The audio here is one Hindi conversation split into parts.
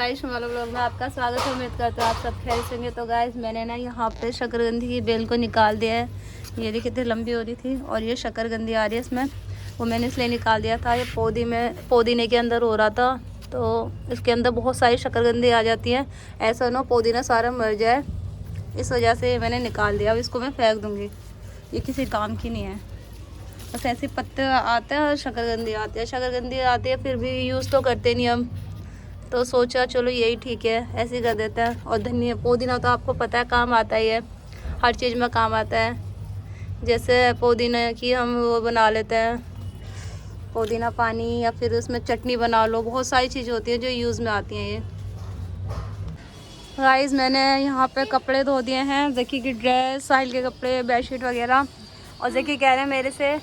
गाइस हमारे ब्लॉग में आपका स्वागत है। उम्मीद करते हो आप सब खैर से होंगे। तो गाइस मैंने ना यहाँ पे शकरकंदी की बेल को निकाल दिया है। ये देखिए कितनी लंबी हो रही थी और ये शकरकंदी आ रही है इसमें, वो मैंने इसलिए निकाल दिया था। ये पुदीने के अंदर हो रहा था, तो इसके अंदर बहुत सारी शकरकंदी आ जाती है। ऐसा ना पुदीना सारा मर जाए, इस वजह से मैंने निकाल दिया। अब इसको मैं फेंक दूँगी, ये किसी काम की नहीं है। बस ऐसे पत्ते आते हैं और शकरकंदी आती है, शकरकंदी आती है फिर भी यूज़ तो करते नहीं हम, तो सोचा चलो यही ठीक है, ऐसे ही कर देते हैं। और धनिया पुदीना तो आपको पता है काम आता ही है, हर चीज़ में काम आता है। जैसे पुदीना की हम वो बना लेते हैं, पुदीना पानी, या फिर उसमें चटनी बना लो। बहुत सारी चीज़ें होती हैं जो यूज़ में आती हैं। ये गाइस मैंने यहाँ पे कपड़े धो दिए हैं, जैकी की ड्रेस, साहिल के कपड़े, बेडशीट वगैरह। और जैकी कह रहे हैं मेरे से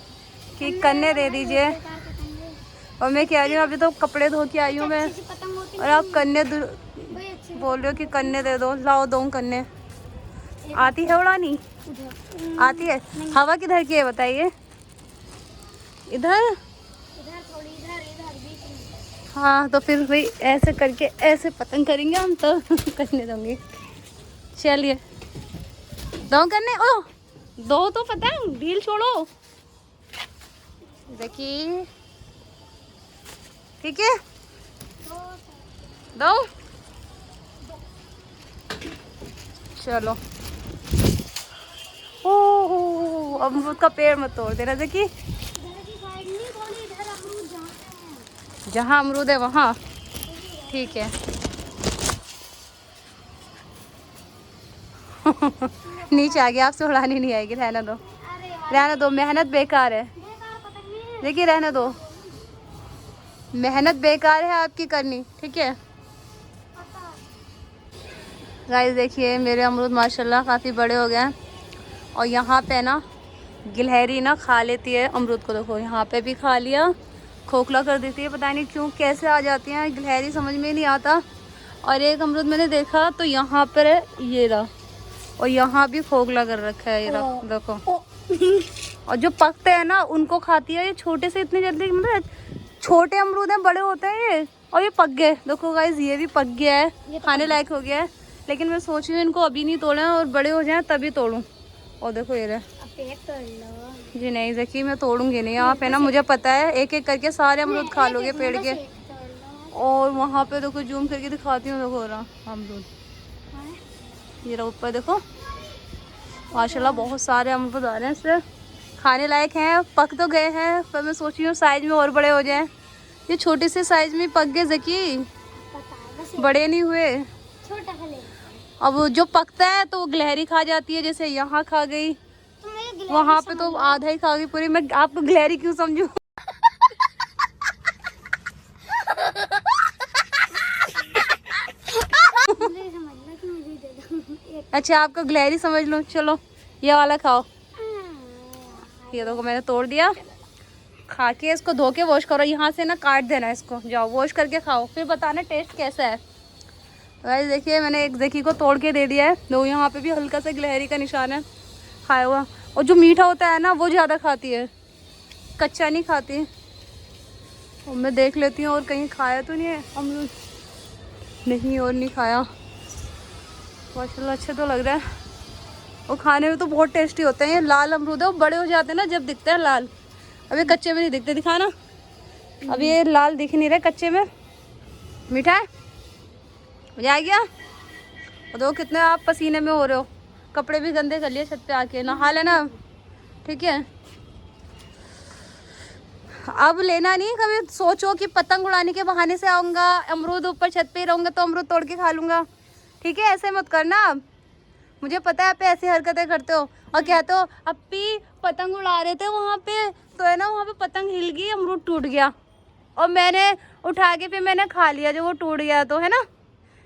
कि कन्ने दे दीजिए, और मैं कह रही हूँ अभी तो कपड़े धो के आई हूँ मैं, और आप कन्ने बोल रहे हो कि कन्ने दे दो। लाओ दो कन्ने। आती है उड़ानी? आती है। हवा किधर की है बताइए? इधर। हाँ तो फिर भाई ऐसे करके ऐसे पतंग करेंगे हम तो कन्ने दूंगी। चलिए दो कन्ने। ओ दो तो पतंग, ढील छोड़ो। देखिए ठीक है, दो। चलो ओह अमरूद का पेड़ मत तोड़ देना देखी, जहाँ अमरूद है वहाँ ठीक है। नीचे आ गया, आपसे उड़ानी नहीं आएगी, रहने दो रहने दो, मेहनत बेकार है। देखिए रहने दो, मेहनत बेकार है आपकी करनी, ठीक है। गाइस देखिए मेरे अमरूद माशाल्लाह काफ़ी बड़े हो गए हैं। और यहाँ पे ना गिलहरी ना खा लेती है अमरूद को, देखो यहाँ पे भी खा लिया, खोखला कर देती है। पता नहीं क्यों कैसे आ जाती हैं गिलहरी, समझ में नहीं आता। और एक अमरूद मैंने देखा तो यहाँ पर है, ये रहा, और यहाँ भी खोखला कर रखा है, ये रहा देखो। और जो पकते हैं ना उनको खाती है। ये छोटे से इतनी जल्दी, मतलब छोटे अमरूद हैं, बड़े होते हैं ये, और ये पक गए। देखो गाइस ये भी पक गया है, खाने लायक हो गया है। लेकिन मैं सोच रही हूँ इनको अभी नहीं तोड़ें और बड़े हो जाएं तभी तोड़ूं। और देखो ये रहे। जी नहीं जकी मैं तोड़ूंगी नहीं, आप है ना, मुझे पता है एक एक करके सारे अमरूद खा लोगे पेड़ के। और वहाँ पे देखो जूम करके दिखाती हूँ, देखो रहा अमरूद, ये रहा ऊपर देखो। माशाल्लाह बहुत सारे अमरूद आ रहे हैं इससे, खाने लायक हैं, पक तो गए हैं, पर मैं सोच रही हूँ साइज में और बड़े हो जाएं। ये छोटे से साइज में पक गए जकी, बड़े नहीं हुए। अब जो पकता है तो गिलहरी खा जाती है, जैसे यहाँ खा गई, वहाँ पे तो आधा ही खा गई पूरी। मैं आपको गिलहरी क्यों समझूं? अच्छा आपको गिलहरी समझ लो, चलो ये वाला खाओ। ये देखो मैंने तोड़ दिया, खा के इसको धो के वॉश करो, यहाँ से ना काट देना इसको, जाओ वॉश करके खाओ, फिर बताना टेस्ट कैसा है। गाइस देखिए मैंने एक जकी को तोड़ के दे दिया है, दो यहाँ पे भी हल्का सा गिलहरी का निशान है खाया हुआ। और जो मीठा होता है ना वो ज़्यादा खाती है, कच्चा नहीं खाती। और मैं देख लेती हूँ और कहीं खाया तो नहीं है अमरूद, नहीं और नहीं खाया। माशाल्लाह अच्छे तो लग रहा है, और खाने में तो बहुत टेस्टी होते हैं। ये लाल अमरूद है, वो बड़े हो जाते हैं ना जब दिखते हैं लाल, अभी कच्चे में नहीं दिखते। दिखाना, अभी ये लाल दिख नहीं रहे कच्चे में। मीठा है, मजा आ गया। और दो कितने आप पसीने में हो रहे हो, कपड़े भी गंदे कर लिए छत पे आके, नहा लेना ठीक है। अब लेना नहीं, कभी सोचो कि पतंग उड़ाने के बहाने से आऊँगा, अमरूद ऊपर छत पे ही रहूँगा तो अमरूद तोड़ के खा लूँगा, ठीक है। ऐसे मत करना, मुझे पता है आप ऐसी हरकतें करते हो और कहते हो अपी पतंग उड़ा रहे थे वहाँ पे, तो है ना वहाँ पे पतंग हिल गई, अमरूद टूट गया, और मैंने उठा के फिर मैंने खा लिया जब वो टूट गया, तो है ना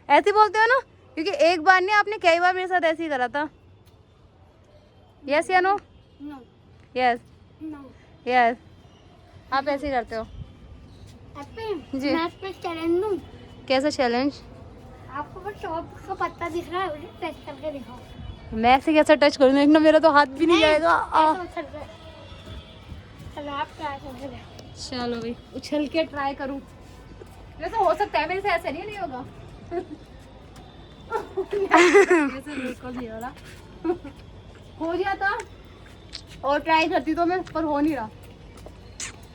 ऐसे बोलते हो ना। क्योंकि एक बार नहीं, आपने कई बार मेरे साथ ऐसे ही करा था। यस या नो? यस यस, आप ऐसे ही करते हो जी। मैं आपको चैलेंज दूं? कैसा चैलेंज? आपको बस शॉप का पत्ता दिख रहा है, मुझे टच करके दिखाओ। मैं ऐसे कैसे टच करूँ, एक ना मेरा तो हाथ भी नहीं जाएगा। चलो आप ट्राई करके देखो। चलो भाई उछल के ट्राई करूँ, वैसे हो सकता है मेरे से ऐसे नहीं होगा। हो जाता और ट्राई करती तो मैं, पर हो नहीं रहा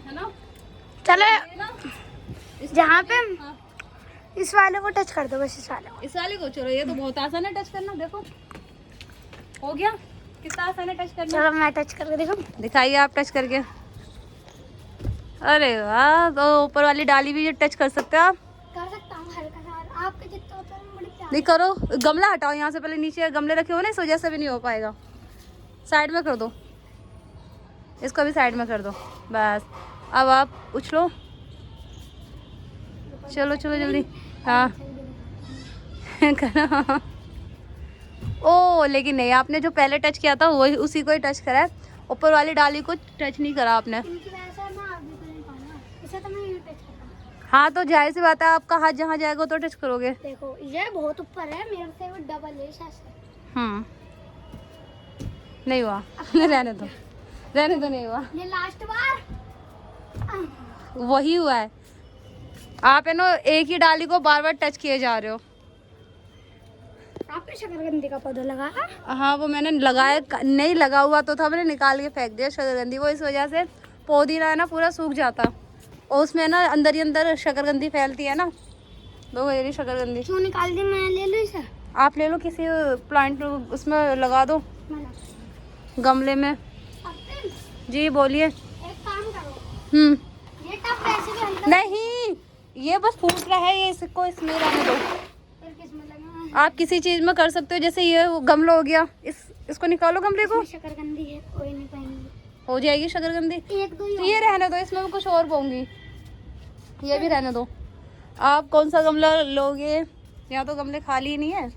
है ना। चलो जहाँ पे हाँ। इस वाले को टच कर दो, बस इस वाले को। इस वाले को चलो, ये तो बहुत आसान है टच करना, देखो हो गया, कितना आसान है टच करना। चलो मैं टच करके देखो। दिखाइए आप टच करके। अरे वाह, तो ऊपर वाली डाली भी टच कर सकते हो आप। कर सकता हूँ हल्का सा, आपके जितना होता है बड़ी प्यारी। नहीं करो, गमला हटाओ यहाँ से, पहले नीचे गमले रखे हो ना, इस वजह से भी नहीं हो पाएगा। साइड में कर दो, इसको भी साइड में कर दो, बस। अब आप उछलो, चलो चलो जल्दी। हाँ करो। ओ लेकिन नहीं, आपने जो पहले टच किया था वही, उसी को ही टच करा है, ऊपर वाली डाली को टच नहीं करा आपने। इनकी वजह से मैं अभी तो नहीं पाऊंगा, इसे तो मैं यूँ टच करता हूँ। हाँ तो जाहिर सी बात है, आपका हाथ जहाँ जाएगा तो टच करोगे। देखो ये बहुत ऊपर है, मेरे से वो डबल है शायद। नहीं हुआ। रहने दो, रहने दो, नहीं हुआ। ये लास्ट बार। वही हुआ है, आप है ना एक ही डाली को बार बार टच किए जा रहे हो। आपने शकरकंदी का पौधा लगाया? हाँ वो मैंने लगाया, नहीं लगा हुआ तो था, मैंने निकाल के फेंक दिया शकरकंदी, वो इस वजह से पौधीना है ना पूरा सूख जाता, और उसमें ना अंदर ही अंदर शकरकंदी फैलती है ना, तो मेरी शकरकंदी। क्यों निकाल दी? मैं ले लूँ इसे? आप ले लो, किसी प्लांट उसमें लगा दो, गमले में। जी बोलिए। एक काम करो, ये टब वैसे भी हल्का नहीं, ये बस फूट रहा है, ये इसको इसमें रहने दो। फिर किसमें लगाना? आप किसी चीज में कर सकते हो, जैसे ये गमला हो गया, इसको निकालो गमले को, इसमें शकरकंदी है, कोई नहीं पाएंगे। हो जाएगी शकरकंदी। एक दो ही तो ये रहने दो, इसमें भी कुछ और बोऊंगी, ये भी रहने दो। आप कौन सा गमला लोगे? यहाँ तो गमले खाली ही नहीं है,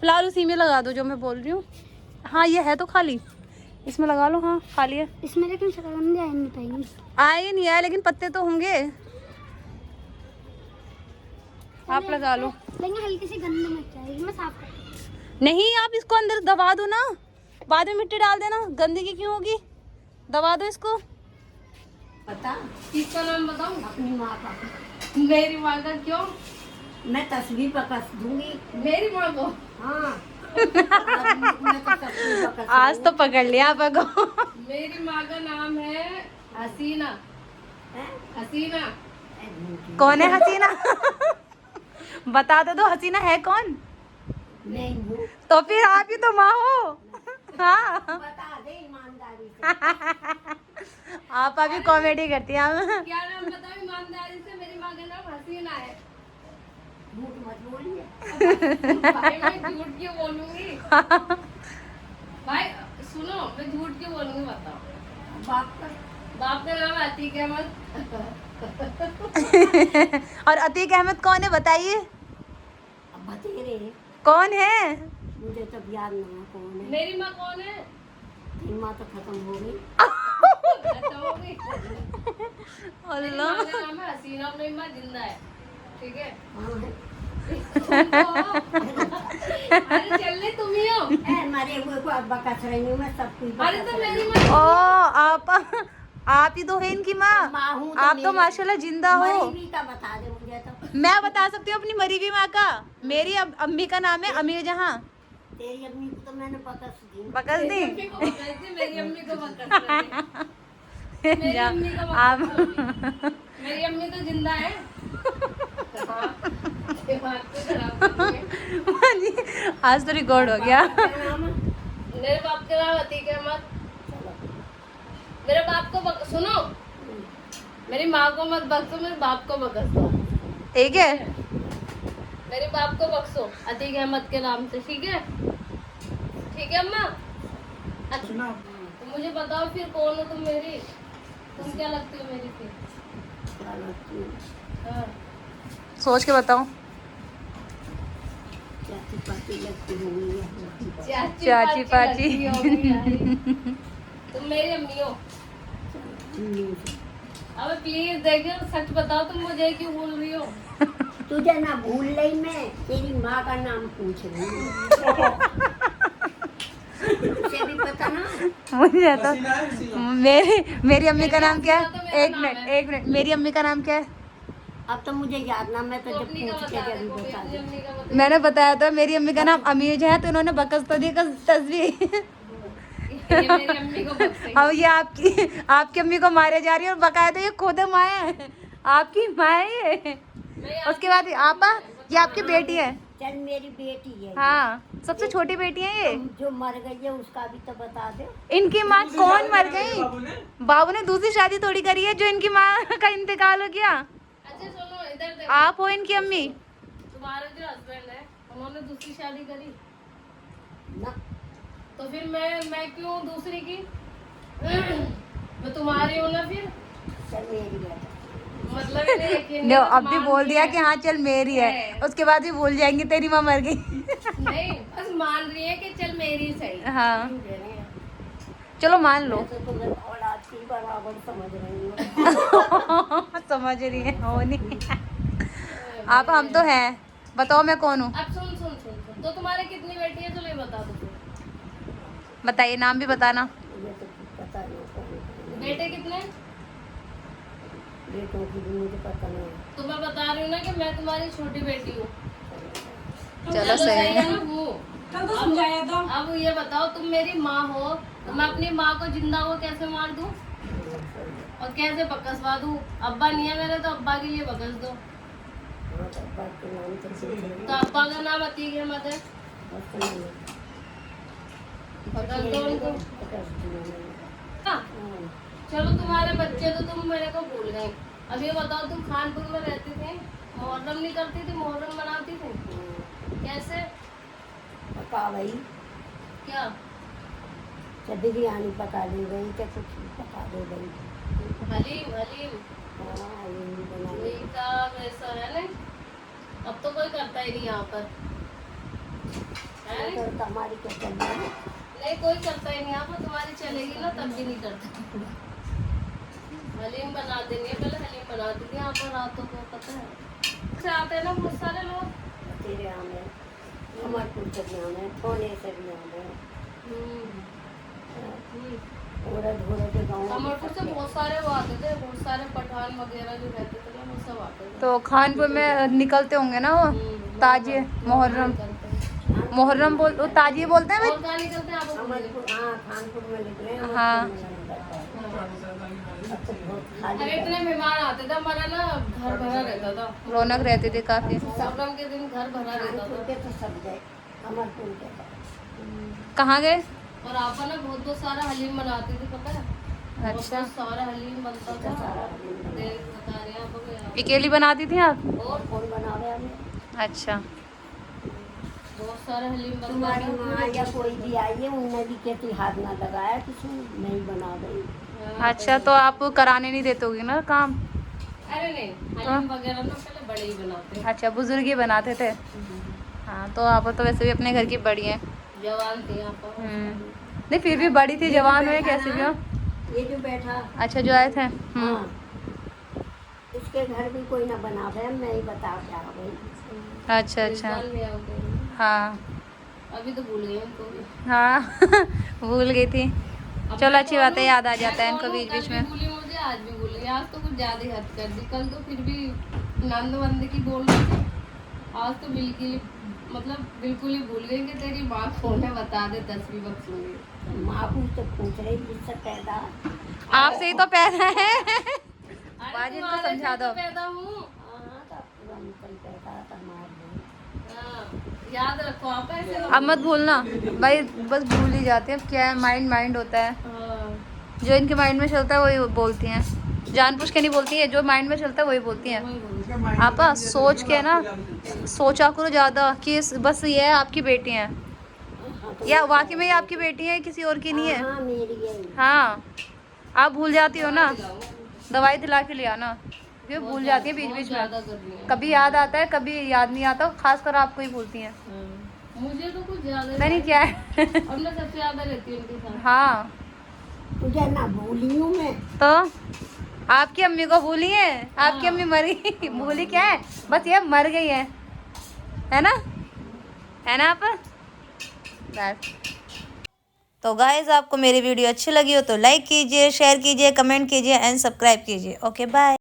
फिलहाल उसी में लगा दो जो मैं बोल रही हूँ। हाँ ये है तो खाली, इसमें लगा लो। हाँ खाली है इसमें, लेकिन शकरकंदी आ नहीं पाएंगी। आए नहीं आए, लेकिन पत्ते तो होंगे, आप लगा लो। लेकिन हल्की सी गंदी मच जाएगी, मैं साफ कर। नहीं आप इसको अंदर दबा दो ना, बाद में मिट्टी डाल देना, गंदगी क्यों होगी, दबा दो इसको। पता किसका नाम बताऊं? अपनी माँ का। मेरी माँ का क्यों? मैं तस्वीर पर कस दूंगी। मेरी माँ को। हाँ मैं तो तस्वीर पर कस आज तो पकड़ लिया आपको। मेरी माँ का नाम है हसीना। हैं? हसीना कौन है हसीना? बता दो हसीना है कौन? नहीं वो तो फिर आप ही तो माँ हो। हाँ बता दे ईमानदारी से। आप अभी कॉमेडी करती हैं। क्या नाम बताओ ईमानदारी से? मेरी माँ का नाम हसीना है। झूठ मत बोलिए। भाई मैं झूठ क्यों बोलूंगी? भाई सुनो, मैं झूठ क्यों बोलूंगी बताओ। बाप का नाम अतीक अहमद। और अतीक अहमद कौन है बताइए? अब बतेरे कौन है? मुझे तो याद नहीं है कौन है। मेरी माँ कौन है? तेरी माँ तो खत्म हो गई। खत्म हो गई। मेरी अल्लाह माँ का नाम है हसीना, मेरी माँ जिंदा है, ठीक है? हाँ है। अरे चलने तुम ही हो। ए, मरे हुए को अब बकस रही हूँ मैं, सब कुछ अरे बकस तो रही मेरी हूँ। माँ आप ही तो है इनकी माँ। माँ हूँ तो आप तो मेरी- माशाल्लाह जिंदा हो। मरी हुई का बता दे मुझे तो। मैं बता सकती हूँ अपनी मरी हुई माँ का। मेरी अम्मी का नाम है अमीर जहाँ। तेरी अम्मी को तो मैंने बकस दी। बकस मेरी दी। अम्मी को बकस दी, मेरी अम्मी को बकस रही। मेरी अम्मी को आप मेरी अम्मी तो जिंदा है। हाँ, ये बात तो खराब कर दी है। आज तो रिकॉर्ड हो गया। क्या नाम है? मेरे बाप का नाम अतीक अहमद। मेरे बाप को सुनो, मेरी माँ को मत बख्शो, मेरे बाप को बख्श दो। ठीक है मेरे बाप को बख्शो अतीक अहमद के नाम से, ठीक है? ठीक है अम्मा? अच्छा तो मुझे बताओ फिर कौन हो तुम मेरी? तुम क्या लगती हो मेरी फिर? हाँ। सोच के बताओ। चाची पाची लगती हुई है। चाची पाची। लगती होगी यार। तुम मेरी अम्मी हो। अब प्लीज देखो, सच बताओ तुम मुझे क्यों बोल रही हो? तुझे ना भूल रही मैं, तेरी माँ का नाम पूछ रही हूँ। तुझे भी पता ना। मुझे तो मेरी अम्मी का नाम क्या है? एक मिनट मेरी अम्मी का नाम क्या है? अब तो मुझे याद ना, मैं तो तो जब अपनी का पूछ के बता दे, जरूर वो भी बता अपनी दूँ। अम्मी का बता मैंने बताया था मेरी अम्मी का नाम अमीज है, तो इन्होंने बकस तो दी तस्वीर। दे। ये मेरी अम्मी को बख्शेगी। अब ये आपकी अम्मी को मारे जा रही है और बकाया तो ये खुद माँ है, आपकी माँ है ये। नहीं, उसके बाद आपा ये आपकी बेटी है। चल मेरी बेटी है ये। हाँ, सबसे छोटी बेटी है ये। जो मर गई है उसका भी तो बता दे। इनकी माँ कौन मर गई? बाबू ने दूसरी शादी थोड़ी करी है जो इनकी माँ का इंतकाल हो गया। अच्छा सुनो, इधर देखो। आप हो इनकी अम्मी। तुम्हारे जो हस्बैंड है उन्होंने दूसरी शादी करी, ना तो फिर मैं क्यों दूसरी की? मैं तुम्हारी हूँ ना फिर। चल मेरी है। मतलब इन्हें यकीन लो नहीं, अब भी मान बोल दिया रही कि हाँ चल मेरी है, उसके बाद भी भूल जाएंगी तेरी माँ मर गई। नहीं, बस मान रही है कि चल मेरी सही। हाँ क्यों दे रहे हैं? चलो मान लो। मैं तो तुम्हें औलाद की बराबर समझ रही हूँ। समझ रही है हो नहीं। आप हम तो हैं, बताओ मैं कौन हूँ? अब सुन सुन सुन सुन, तो तुम्हारे कितनी बेटी है? चलो ये बता दो फिर। बताइए, नाम भी बताना। मुझे तो पता नहीं कौन है। बेटे कितने? बेटों की भी मुझे पता नहीं। तो मैं बता रही हूँ ना कि मैं तुम्हारी छोटी बेटी हूँ। चलो सही है। ना हूँ। अब ये बताओ, तुम मेरी माँ हो तो मैं अपनी माँ को जिंदा को कैसे मार दूँ और कैसे बकसवा दूँ? अब्बा नहीं है मेरे, तो अब्बा के लिए बकस दो। हाँ, तो बात के नाम तो सीख रही तो अब्बा का नाम अतीक अहमद है, हूँ। बकस दो उनको। पकड़ दिया मैंने। हाँ, हाँ। चलो तुम्हारे बच्चे तो तुम मेरे को भूल गए। अब ये बताओ, तुम खानपुर में रहती थी, मुहर्रम नहीं करती थी, मुहर्रम मनाती थी? कैसे? पका भाई, क्या? चाहे बिरयानी पका दे गई, चाहे कुछ भी पका दे गई। हलीम हलीम हाँ, हलीम भी बना ली। मीठा वैसा है नहीं? अब तो कोई करता ही नहीं यहाँ पर, है नहीं? तो हमारी क्या चल रही है? नहीं, कोई करता ही नहीं यहाँ पर। तुम्हारी चलेगी ना तब भी नहीं करता। हलीम बना देनी है, पहले हलीम बनाती थी यहाँ पर रातों को, पता है। से आते हैं ना बहुत सारे लोग। तेरे आम है, कमरपुर से भी आम है, थोड़े से भी आम है। औरत घोड़े के गाँव में कमरपुर से बहुत सारे वो आते थे, बहुत सारे पठान वगैरह जो रहते थे ना, वो सब आते थे। तो खानपुर में निकलते होंगे ना वो ताजिए, मुहर्रम। मुहर्रम बोल, वो ताजिए बोलते हैं और कहाँ निकलते हैं आप? कमरपुर, हाँ खानपुर में लिख रहे हैं। हाँ। अब तो बहुत अरे खाली इतने मेहमान आते थे, हमारा ना घर भरा रहता था। रौनक रहती थी काफी। मुहर्रम के दिन घर भरा रहता खानपुर था। के तो सब गए, कमरपुर के तो। कहाँ गए? और आप ना बहुत सारा हलीम बनाती थी, पता है? अच्छा। बहुत सारा हलीम बनता था। सारा हलीम बना। देख बता रहे हैं आपको। अकेली बनाती थी आप? और कौन बना रहे हमें? अच्छा। बहुत सारे हलीम बनता तुम्हारी था। माँ या कोई भी आई है, उनने भी कहती हाथ ना लगाया, किसी ने नहीं बना गई। हाँ, अच्छा, तो आप कराने नहीं देते होगे ना काम? अरे नहीं, हलीम वगैरह ना पहले बड़े ही बनाते हैं। अच्छा, बुजुर्ग ही बनाते थे। हाँ, तो आप तो वैसे भी अपने घर की बड़ी हैं। जवान थे यहाँ पर। नहीं फिर भी बड़ी थी, जवान हुए कैसे भी हो। ये जो बैठा, अच्छा, जो आए थे। हाँ, इसके घर भी कोई ना बना रहे, मैं ही बता क्या भाई। अच्छा इस अच्छा। बार ले आओ कोई। हाँ अभी तो भूल गई उनको भी। हाँ भूल गई थी। अब चलो मैं अच्छी बात है, कौन याद आ हूँ? जाता है मैं इनको कौन हूँ? बीच बीच कल में। भी भूली मुझे, आज भी भूल गई। आज तो कुछ ज्यादा ही हद कर दी। कल तो फिर भी नंद वंद की बोल रही थी, आज तो बिल्कुल ही भूल गई कि तेरी माँ कौन है, बता दे, 10वीं वक्त सुनी। माँ पूछ तो पूछ रही जिससे पैदा। आपसे ही तो पैदा है। अरे बाजी को तुम्हारे समझा से तो दो। पैदा हूँ। हाँ, तो पुरानी पैदा था मार हाँ, याद रखो आप ऐसे अब मत भूलना भाई, बस भूल ही जाते हैं। अब क्या है, माइंड होता है, हाँ, जो इनके माइंड में चलता है वही बोलती हैं। जानबूझ के नहीं बोलती है, जो माइंड में चलता है वही बोलती हैं। वही बोलूँ। आप सोच के ना, सोचा करो ज़्यादा कि बस ये है आपकी बेटी है, या वाकई में ये आपकी बेटी है, किसी और की नहीं है। हाँ मेरी है। हाँ, आप भूल जाती हो ना, दवाई दिला के ले आना, ये भूल जाती है बीच बीच में। ज्यादा कर रही है। कभी याद आता है, कभी याद नहीं आता, खासकर आपको ही भूलती हैं। हाँ, मुझे तो कुछ ज्यादा नहीं क्या है। और मैं सबसे ज्यादा रहती हूँ उनके साथ। हाँ, तुझे ना भूली हूँ मैं। तो आपकी अम्मी को भूली है, आपकी अम्मी मरी। भूली क्या है, बस ये मर गई है ना, है ना आप। बस तो गाइज, आपको मेरी वीडियो अच्छी लगी हो तो लाइक कीजिए, शेयर कीजिए, कमेंट कीजिए एंड सब्सक्राइब कीजिए। Okay bye.